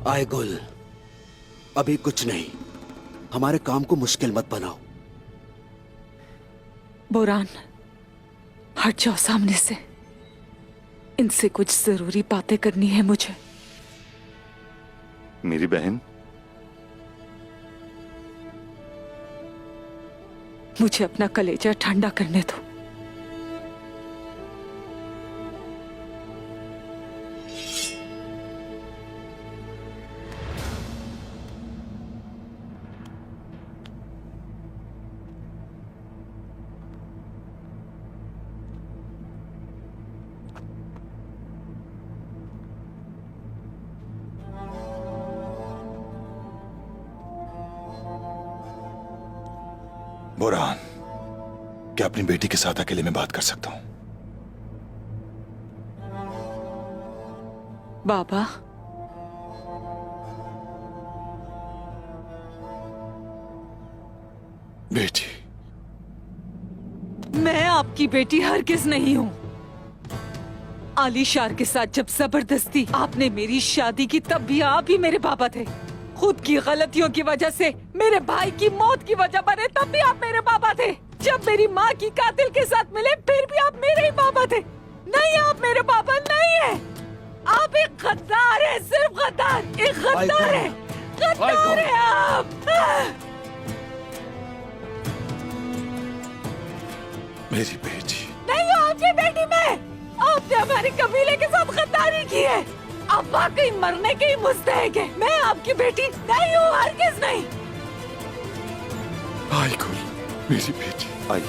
आए गुल, अभी कुछ नहीं। हमारे काम को मुश्किल मत बनाओ। बोरान, हट जाओ सामने से। इनसे कुछ जरूरी बातें करनी है मुझे। मेरी बहन, मुझे अपना कलेजा ठंडा करने दो। बोरान, क्या अपनी बेटी के साथ अकेले में बात कर सकता हूं? बाबा, बेटी, मैं आपकी बेटी हरगिज नहीं हूँ। आलीशार के साथ जब जबरदस्ती आपने मेरी शादी की, तब भी आप ही मेरे पापा थे। खुद की गलतियों की वजह से मेरे भाई की मौत की वजह बने, तब भी आप मेरे पापा थे। जब मेरी माँ की कातिल के साथ मिले, फिर भी आप मेरे ही पापा थे। नहीं, आप मेरे पापा नहीं है। आप एक गद्दार है, सिर्फ गद्दार, एक गद्दार है, गद्दार है आप। मेरी बेटी। नहीं हो आपकी बेटी में। आपने हमारे कबीले के साथ गद्दारी की है। आप वाकई मरने के ही मुस्तहक है। मैं आपकी बेटी नहीं हूँ, हरगिज नहीं। आई गुल, मेरी बेटी, आई।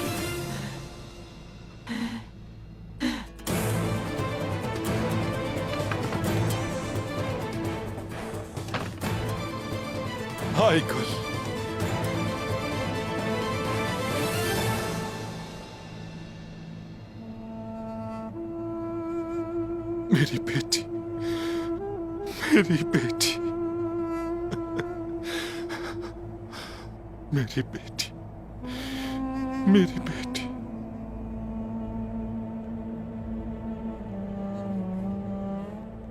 आई गुल, मेरी बेटी, मेरी बेटी, मेरी बेटी, मेरी बेटी।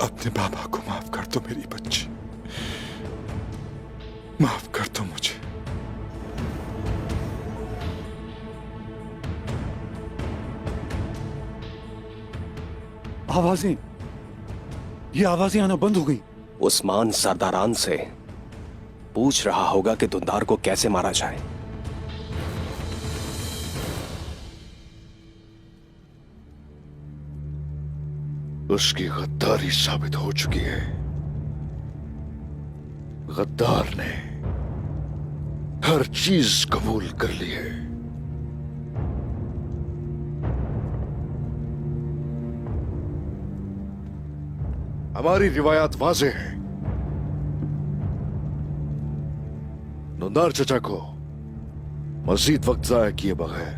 अपने बाबा को माफ कर दो मेरी बच्ची, माफ कर दो मुझे। आवाजें, ये आवाजें आना बंद हो गई। उस्मान सरदारान से पूछ रहा होगा कि दुंदार को कैसे मारा जाए। उसकी गद्दारी साबित हो चुकी है। गद्दार ने हर चीज कबूल कर ली है। हमारी रिवायात वाज़ेह है। दुंदार चचा को मजीद वक्त जाया किए बगैर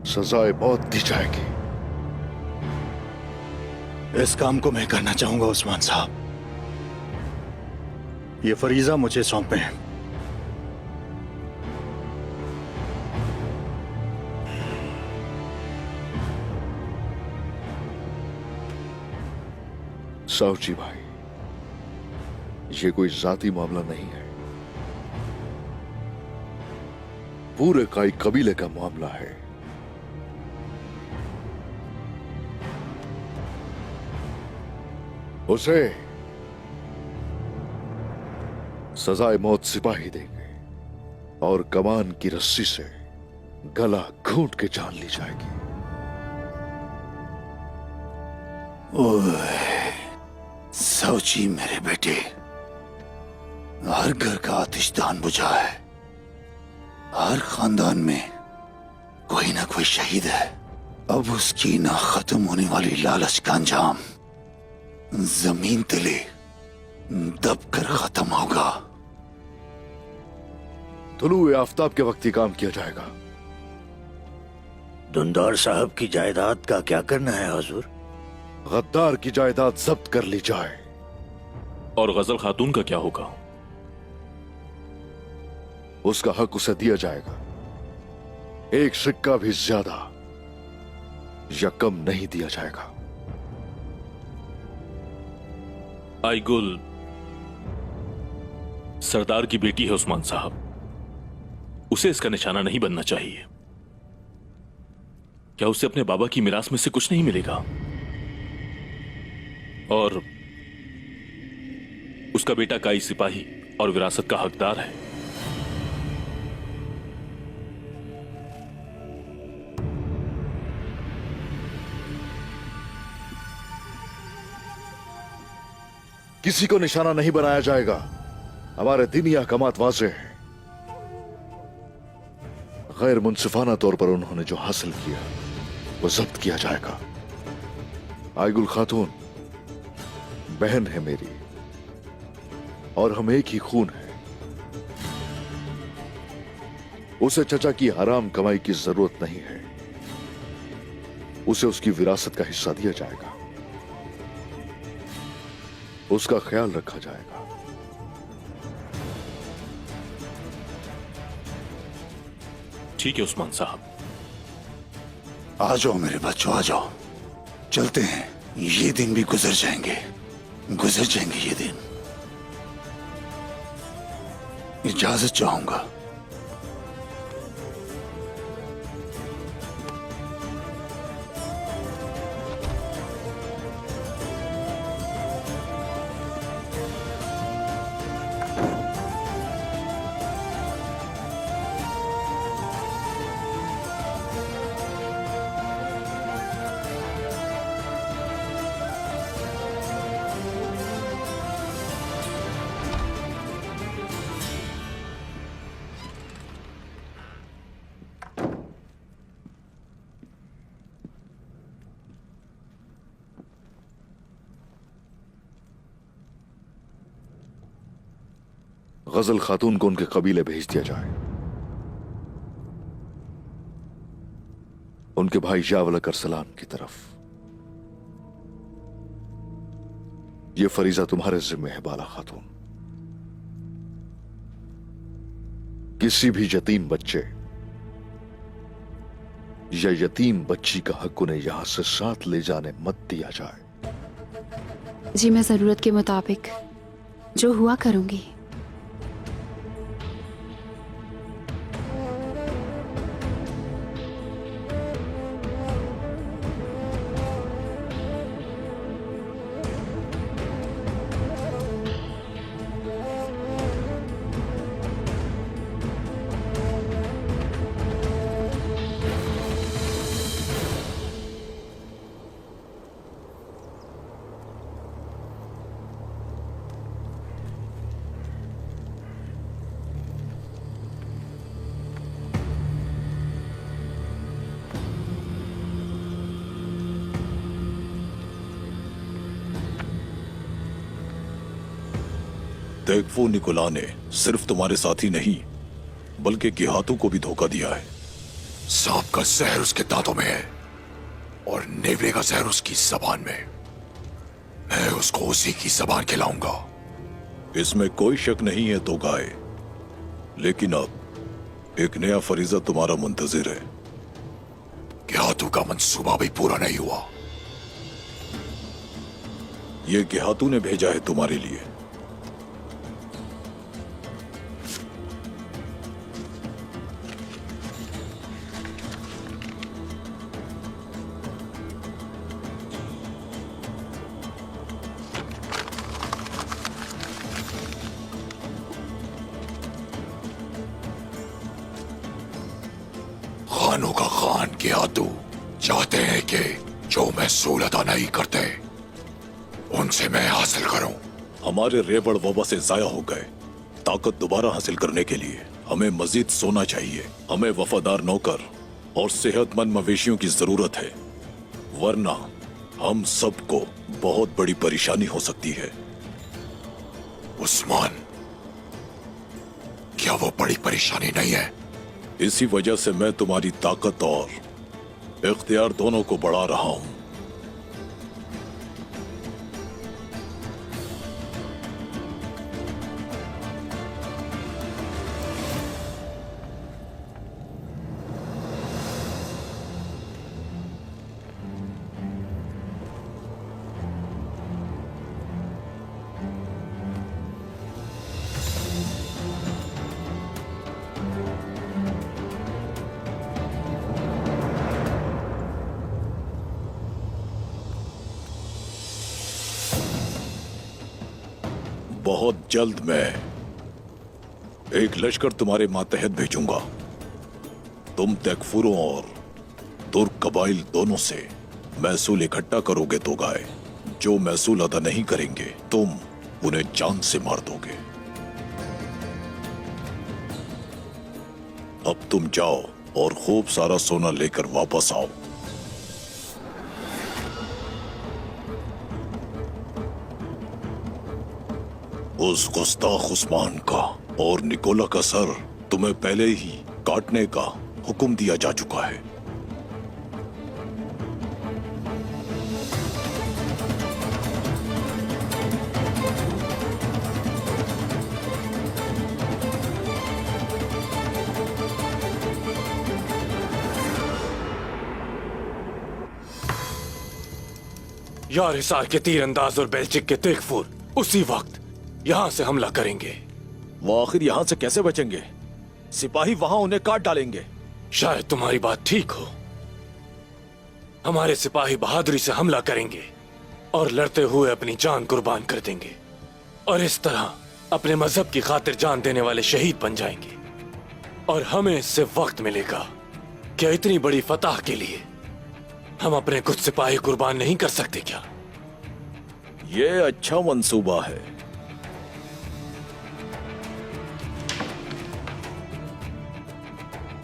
सजाए मौत दी जाएगी। इस काम को मैं करना चाहूंगा उस्मान साहब। ये फरीजा मुझे सौंपे। साउची भाई, ये कोई जाती मामला नहीं है, पूरे काई कबीले का मामला है। उसे सजाए मौत सिपाही देंगे और कमान की रस्सी से गला घूंट के जान ली जाएगी। ओए साउची मेरे बेटे, हर घर का आतिशदान बुझा है। हर खानदान में कोई ना कोई शहीद है। अब उसकी ना खत्म होने वाली लालच का अंजाम जमीन तले दब कर खत्म होगा। तुलुए आफताब के वक्त ही काम किया जाएगा। दुंदार साहब की जायदाद का क्या करना है हुजूर? गद्दार की जायदाद जब्त कर ली जाए। और गजल खातून का क्या होगा? उसका हक उसे दिया जाएगा। एक सिक्का भी ज्यादा या कम नहीं दिया जाएगा। आईगुल सरदार की बेटी है उस्मान साहब, उसे इसका निशाना नहीं बनना चाहिए। क्या उसे अपने बाबा की मिरास में से कुछ नहीं मिलेगा? और उसका बेटा काई सिपाही और विरासत का हकदार है। किसी को निशाना नहीं बनाया जाएगा। हमारे दीनी अहकामात वाज़ेह हैं। गैर मुनसिफाना तौर पर उन्होंने जो हासिल किया वो जब्त किया जाएगा। आईगुल खातून बहन है मेरी और हम एक ही खून है। उसे चचा की हराम कमाई की जरूरत नहीं है। उसे उसकी विरासत का हिस्सा दिया जाएगा, उसका ख्याल रखा जाएगा। ठीक है उस्मान साहब। आ जाओ मेरे बच्चों, आ जाओ, चलते हैं। ये दिन भी गुजर जाएंगे ये दिन। इजाजत चाहूंगा। गजल खातून को उनके कबीले भेज दिया जाए। उनके भाई यावल करसलान की तरफ। यह फरीजा तुम्हारे जिम्मे है बाला खातून। किसी भी यतीम बच्चे या यतीम बच्ची का हक उन्हें यहां से साथ ले जाने मत दिया जाए। जी मैं जरूरत के मुताबिक जो हुआ करूंगी। तेगफो निकोला ने सिर्फ तुम्हारे साथी नहीं बल्कि गिहातों को भी धोखा दिया है। सांप का जहर उसके दांतों में है और नेवले का जहर उसकी जबान में। मैं उसको उसी की जबान खिलाऊंगा। इसमें कोई शक नहीं है तो गाय, लेकिन अब एक नया फरीजा तुम्हारा मुंतजिर है। गिहातू का मंसूबा भी पूरा नहीं हुआ। ये गिहातू ने भेजा है तुम्हारे लिए। खानों का खान गिहातू चाहते हैं कि जो महसूल अदा नहीं करते उनसे मैं हासिल करूं। हमारे रेबड़ वबा से जाया हो गए। ताकत दोबारा हासिल करने के लिए हमें मजीद सोना चाहिए। हमें वफादार नौकर और सेहतमंद मवेशियों की जरूरत है, वरना हम सबको बहुत बड़ी परेशानी हो सकती है। उस्मान, क्या वो बड़ी परेशानी नहीं है? इसी वजह से मैं तुम्हारी ताकत और इख्तियार दोनों को बढ़ा रहा हूं। बहुत जल्द मैं एक लश्कर तुम्हारे मातहत भेजूंगा। तुम तकफुरों और तुर्क कबाइल दोनों से महसूल इकट्ठा करोगे तो गाय। जो महसूल अदा नहीं करेंगे तुम उन्हें जान से मार दोगे। अब तुम जाओ और खूब सारा सोना लेकर वापस आओ। उस गुस्ताख उस्मान का और निकोला का सर तुम्हें पहले ही काटने का हुक्म दिया जा चुका है। यार हिसार के तीरंदाज और बेल्चिक के तेगफुर उसी वक्त यहां से हमला करेंगे। वो आखिर यहां से कैसे बचेंगे? सिपाही वहां उन्हें काट डालेंगे। शायद तुम्हारी बात ठीक हो। हमारे सिपाही बहादुरी से हमला करेंगे और लड़ते हुए अपनी जान कुर्बान कर देंगे और इस तरह अपने मजहब की खातिर जान देने वाले शहीद बन जाएंगे। और हमें इससे वक्त मिलेगा कि इतनी बड़ी फतह के लिए हम अपने कुछ सिपाही कुर्बान नहीं कर सकते क्या? ये अच्छा मंसूबा है।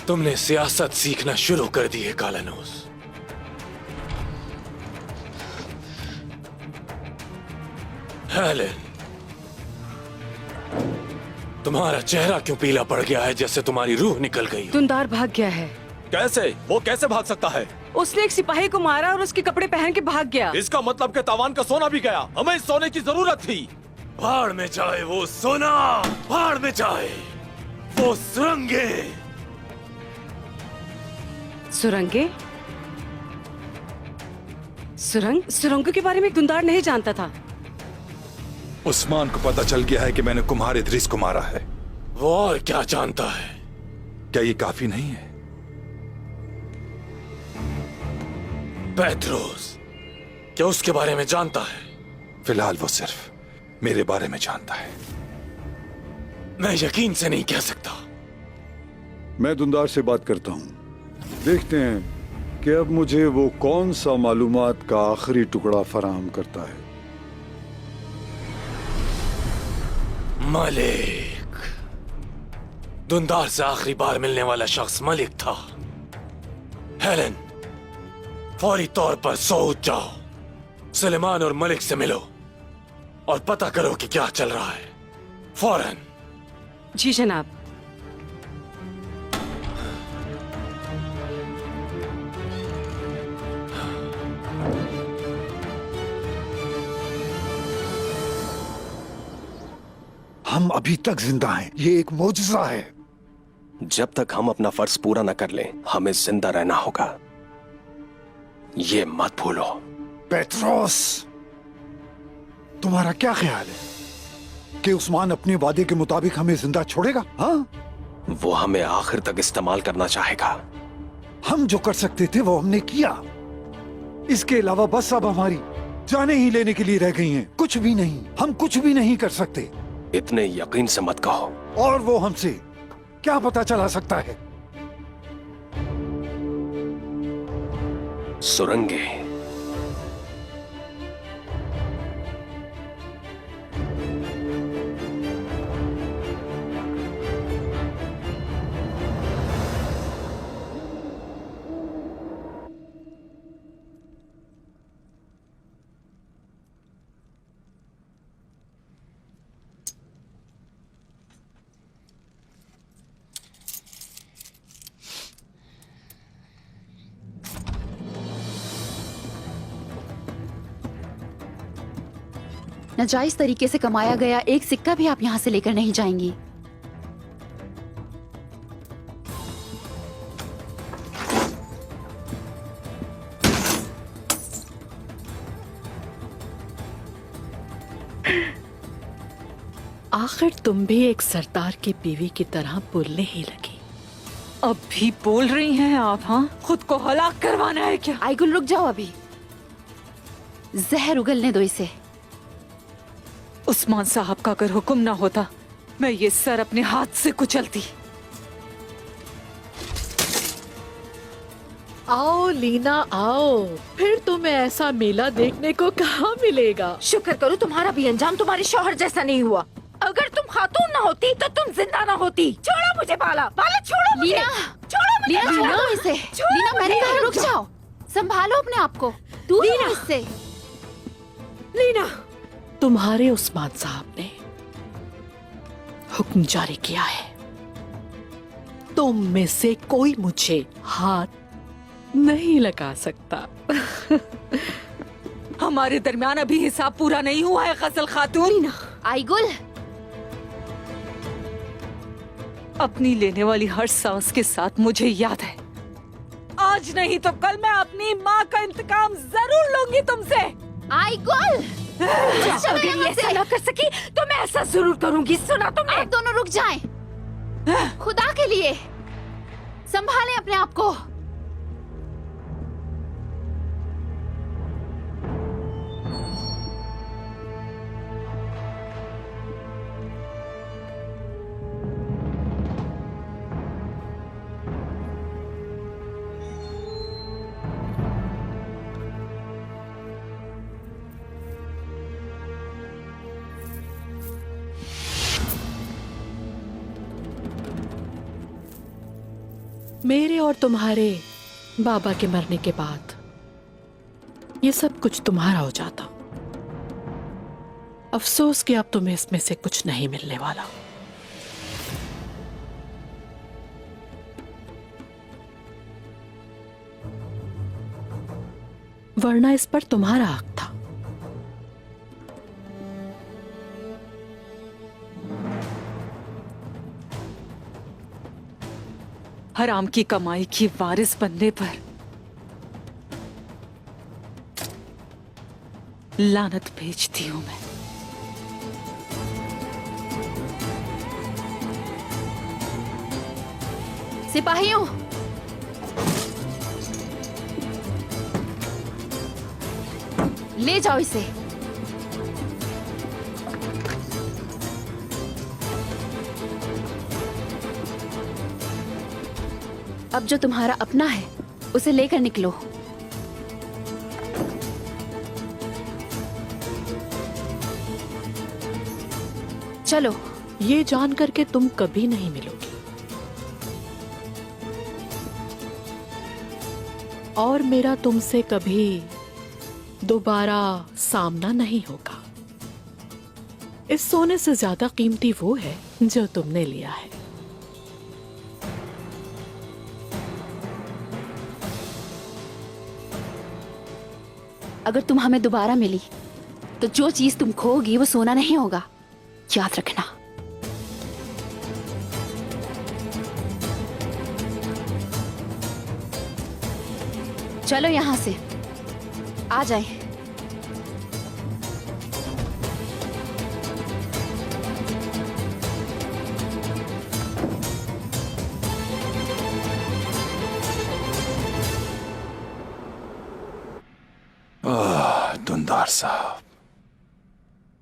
तुमने सियासत सीखना शुरू कर दी है कालानूस। हेलेन, तुम्हारा चेहरा क्यों पीला पड़ गया है जैसे तुम्हारी रूह निकल गई हो? दुंदार भाग गया है। कैसे? वो कैसे भाग सकता है? उसने एक सिपाही को मारा और उसके कपड़े पहन के भाग गया। इसका मतलब कि तावान का सोना भी गया। हमें इस सोने की जरूरत थी। भाड़ में जाए वो सोना, भाड़ में जाए वो सुरंगे। सुरंगे? सुरंगों के बारे में दुंदार नहीं जानता था। उस्मान को पता चल गया है कि मैंने कुम्हार इदरीस को मारा है। वो और क्या जानता है? क्या ये काफी नहीं है? पेट्रोस क्या उसके बारे में जानता है? फिलहाल वो सिर्फ मेरे बारे में जानता है। मैं यकीन से नहीं कह सकता। मैं दुंदार से बात करता हूं। देखते हैं कि अब मुझे वो कौन सा मालूमात का आखिरी टुकड़ा फराहम करता है। मलिक। दुंदार से आखिरी बार मिलने वाला शख्स मलिक था। हेलेन, फौरी तौर पर सऊद जाओ, सुलेमान और मलिक से मिलो और पता करो कि क्या चल रहा है। फौरन। जी जनाब। हम अभी तक जिंदा हैं। ये एक मौजज़ा है। जब तक हम अपना फर्ज पूरा न कर लें, हमें जिंदा रहना होगा। ये मत भूलो। पेट्रोस, तुम्हारा क्या ख्याल है कि उस्मान अपने वादे के मुताबिक हमें जिंदा छोड़ेगा? हाँ? वो हमें आखिर तक इस्तेमाल करना चाहेगा। हम जो कर सकते थे वो हमने किया। इसके अलावा बस अब हमारी जाने ही लेने के लिए रह गई हैं। कुछ भी नहीं। हम कुछ भी नहीं कर सकते। इतने यकीन से मत कहो। और वो हमसे क्या पता चला सकता है? सुरंगे। नाजायज तरीके से कमाया गया एक सिक्का भी आप यहाँ से लेकर नहीं जाएंगी। आखिर तुम भी एक सरदार की बीवी की तरह बोलने ही लगी। अब भी बोल रही हैं आप? हाँ, खुद को हलाक करवाना है क्या? आइगुल रुक जाओ, अभी जहर उगलने दो इसे। उस्मान साहब का अगर हुक्म ना होता, मैं ये सर अपने हाथ से कुचलती। आओ लीना आओ, फिर तुम्हें ऐसा मेला देखने को कहाँ मिलेगा। शुक्र करो तुम्हारा भी अंजाम तुम्हारे शौहर जैसा नहीं हुआ। अगर तुम खातून ना होती तो तुम जिंदा ना होती। छोड़ो मुझे बाला, बाला छोड़ो मुझे। लीना, छोड़ो मुझे, लीना छोड़ो छोड़ो इसे। छोड़ो लीना मैंने मुझे। कहा रुक जाओ, संभालो अपने आप को, दूर रहो इससे। लीना, तुम्हारे उस्मान साहब ने हुक्म जारी किया है, तुम में से कोई मुझे हाथ नहीं लगा सकता। हमारे दरमियान अभी हिसाब पूरा नहीं हुआ है गजल खातून। आईगुल, अपनी लेने वाली हर सांस के साथ मुझे याद है, आज नहीं तो कल मैं अपनी माँ का इंतकाम जरूर लूंगी तुमसे। आईगुल, अगर ये ऐसा ना कर सकी तो मैं ऐसा जरूर करूंगी। सुना तुमने? आप दोनों रुक जाएं। खुदा के लिए संभालें अपने आप को। मेरे और तुम्हारे बाबा के मरने के बाद ये सब कुछ तुम्हारा हो जाता। अफसोस कि अब तुम्हें इसमें से कुछ नहीं मिलने वाला। वरना इस पर तुम्हारा हक था। हराम की कमाई की वारिस बनने पर लानत भेजती हूं मैं। सिपाहियों, ले जाओ इसे। अब जो तुम्हारा अपना है उसे लेकर निकलो। चलो। ये जानकर के तुम कभी नहीं मिलोगी और मेरा तुमसे कभी दोबारा सामना नहीं होगा। इस सोने से ज्यादा कीमती वो है जो तुमने लिया है। अगर तुम हमें दोबारा मिली तो जो चीज तुम खोगी वो सोना नहीं होगा, याद रखना। चलो यहां से आ जाए। दुंदार साहब,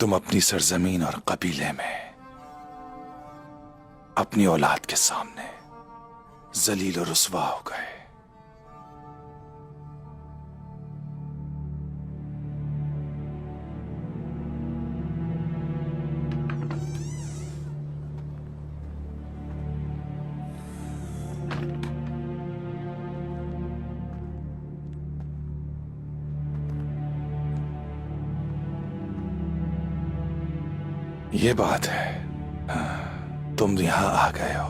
तुम अपनी सरजमीन और कबीले में अपनी औलाद के सामने जलील और रुस्वा हो गए। ये बात है, तुम यहां आ गए हो।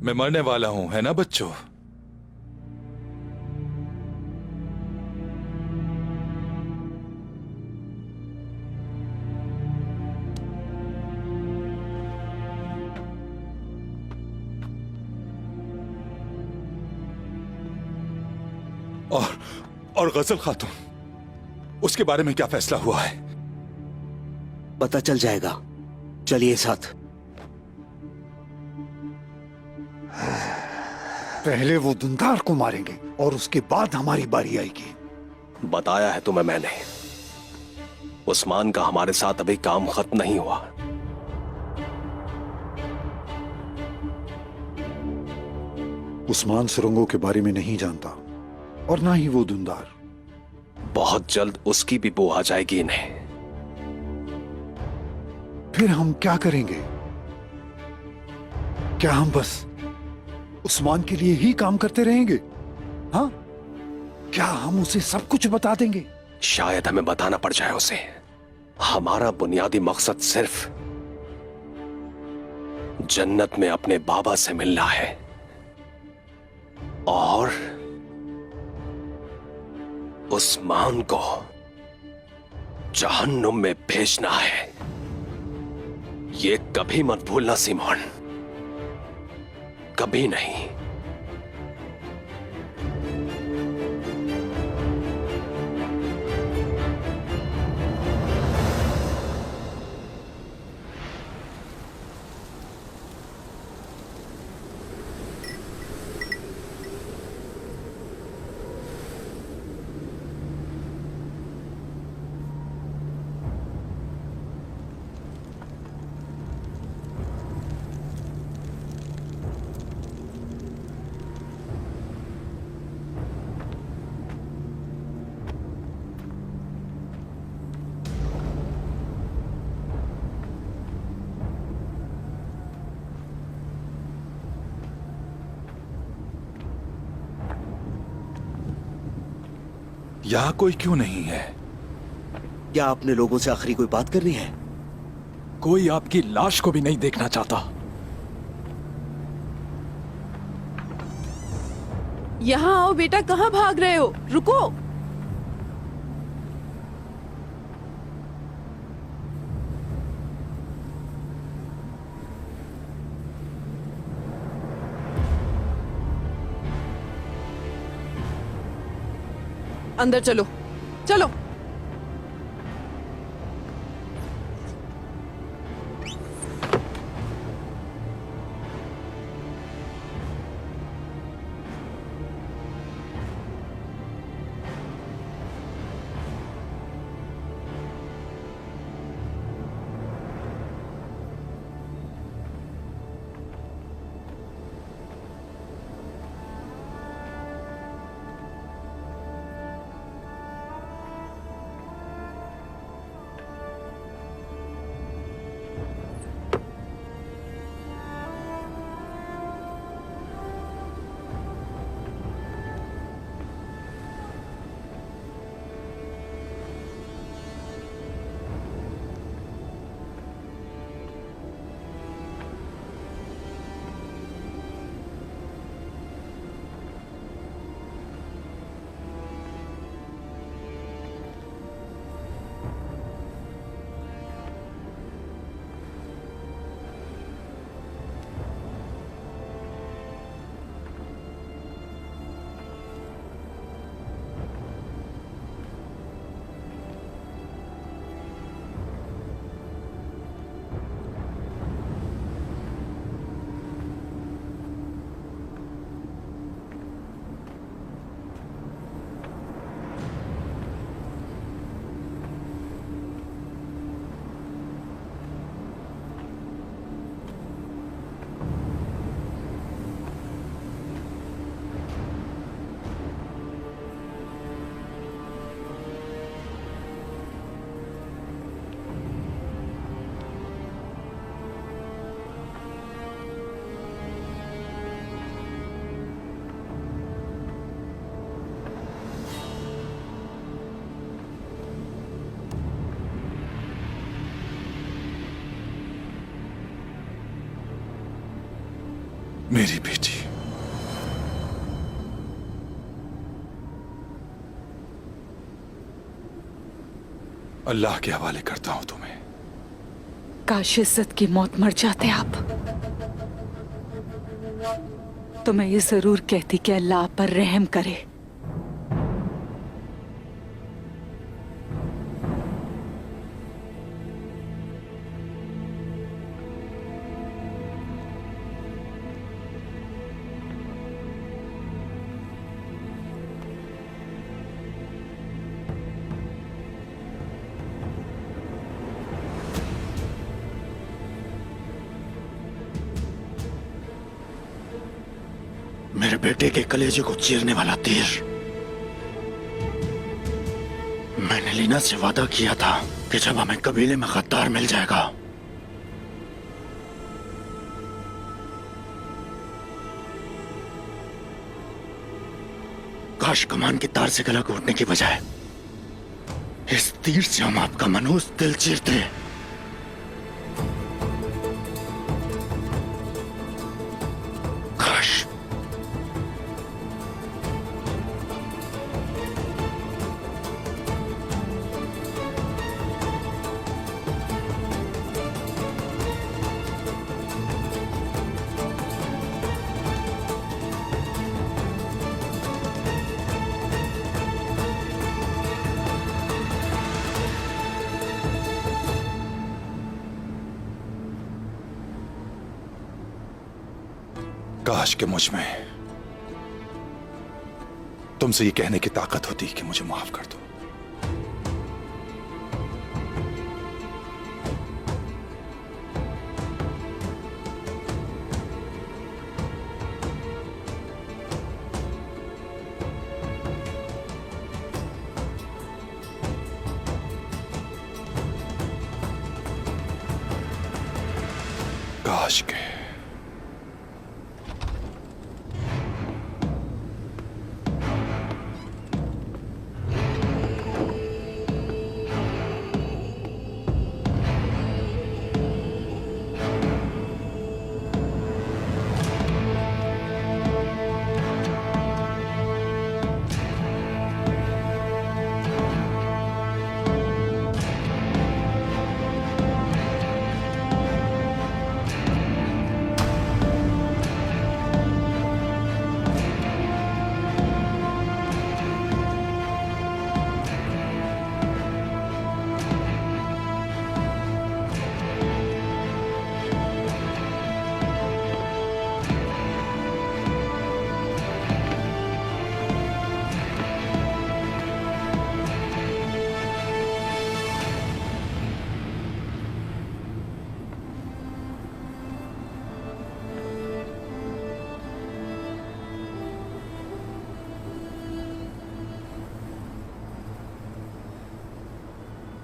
मैं मरने वाला हूं, है ना बच्चों? और गजल खातून, उसके बारे में क्या फैसला हुआ है? पता चल जाएगा, चलिए साथ। पहले वो दुंदार को मारेंगे और उसके बाद हमारी बारी आएगी। बताया है तुम्हें मैंने, उस्मान का हमारे साथ अभी काम खत्म नहीं हुआ। उस्मान सुरंगों के बारे में नहीं जानता और ना ही वो धुंधार। बहुत जल्द उसकी भी बो आ जाएगी इन्हें। फिर हम क्या करेंगे? क्या हम बस उस्मान के लिए ही काम करते रहेंगे? हाँ, क्या हम उसे सब कुछ बता देंगे? शायद हमें बताना पड़ जाए उसे। हमारा बुनियादी मकसद सिर्फ जन्नत में अपने बाबा से मिलना है और उस्मान को जहन्नुम में भेजना है। ये कभी मत भूलना सिमोन, कभी नहीं। यहां कोई क्यों नहीं है? क्या आपने लोगों से आखिरी कोई बात करनी है? कोई आपकी लाश को भी नहीं देखना चाहता। यहाँ आओ बेटा, कहाँ भाग रहे हो? रुको। अंदर चलो, चलो। मेरी बेटी, अल्लाह के हवाले करता हूं तुम्हें। काश इज्जत की मौत मर जाते आप, तो मैं ये जरूर कहती कि अल्लाह आप पर रहम करे। मेरे बेटे के कलेजे को चीरने वाला तीर। मैंने लीना से वादा किया था कि जब हमें कबीले में गद्दार मिल जाएगा काश कमान की तार से गला घोटने की बजाय इस तीर से हम आपका मनहूस दिल चीरते। काश। काश के मुझ में तुमसे ये कहने की ताकत होती कि मुझे माफ कर दो। काश के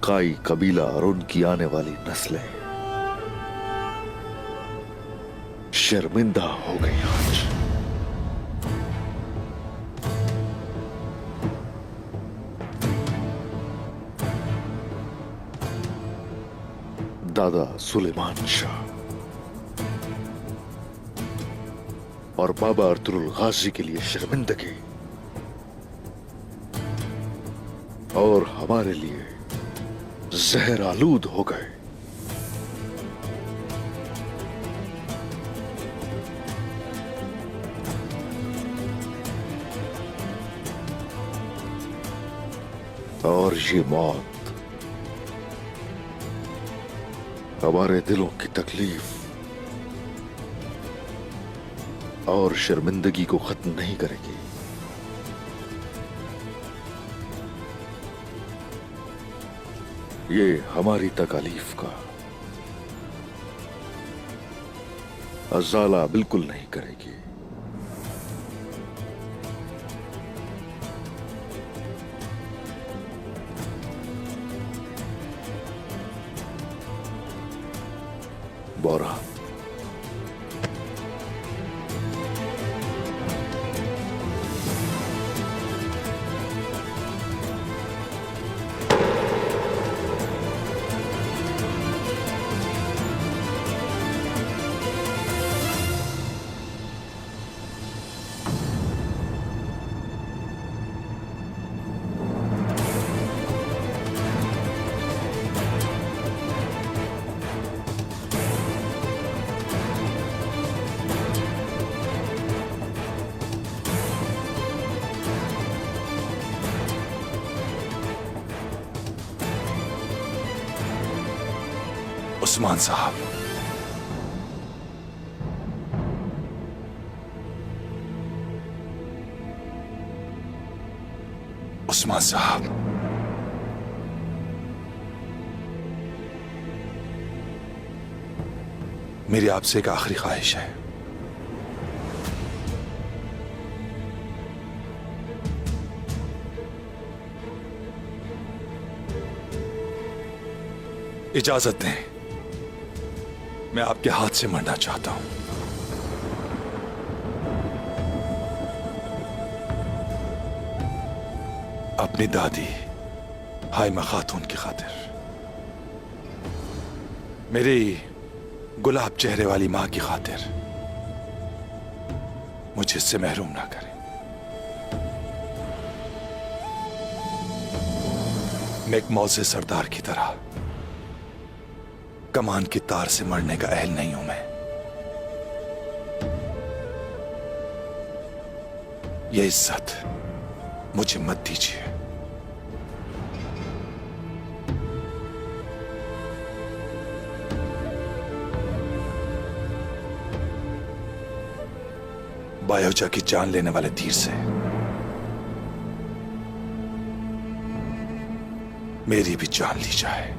काई कबीला और उनकी आने वाली नस्लें शर्मिंदा हो गई आज। दादा सुलेमान शाह और बाबा अर्तुरुल गाजी के लिए शर्मिंदगी और हमारे लिए जहर आलूद हो गए। और ये मौत हमारे दिलों की तकलीफ और शर्मिंदगी को खत्म नहीं करेगी। ये हमारी तकालीफ का अजाला बिल्कुल नहीं करेगी। बोरा उस्मान साहब, उस्मान साहब, मेरी आपसे एक आखिरी ख्वाहिश है। इजाजत दें, मैं आपके हाथ से मरना चाहता हूं। अपनी दादी हाइमा खातून की खातिर, मेरी गुलाब चेहरे वाली मां की खातिर मुझे इससे महरूम ना करें। मैं एक मौजे सरदार की तरह कमान की तार से मरने का अहल नहीं हूं मैं। ये इज्जत मुझे मत दीजिए। बायोजा की जान लेने वाले तीर से मेरी भी जान ली जाए।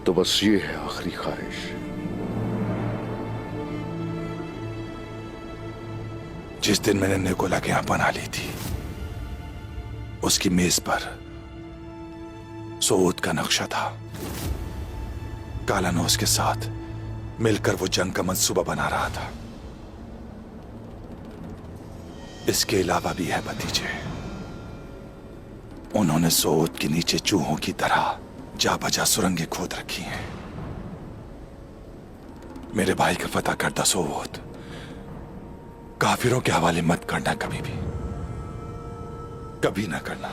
तो बस ये है आखिरी ख्वाहिश। जिस दिन मैंने निकोला के यहां पनाह ली थी, उसकी मेज पर सऊद का नक्शा था। कालानोस के साथ मिलकर वो जंग का मंसूबा बना रहा था। इसके अलावा भी है भतीजे, उन्होंने सऊद के नीचे चूहों की तरह जा बजा सुरंगें खोद रखी हैं। मेरे भाई का फतह करता सऊद काफिरों के हवाले मत करना, कभी भी, कभी ना करना।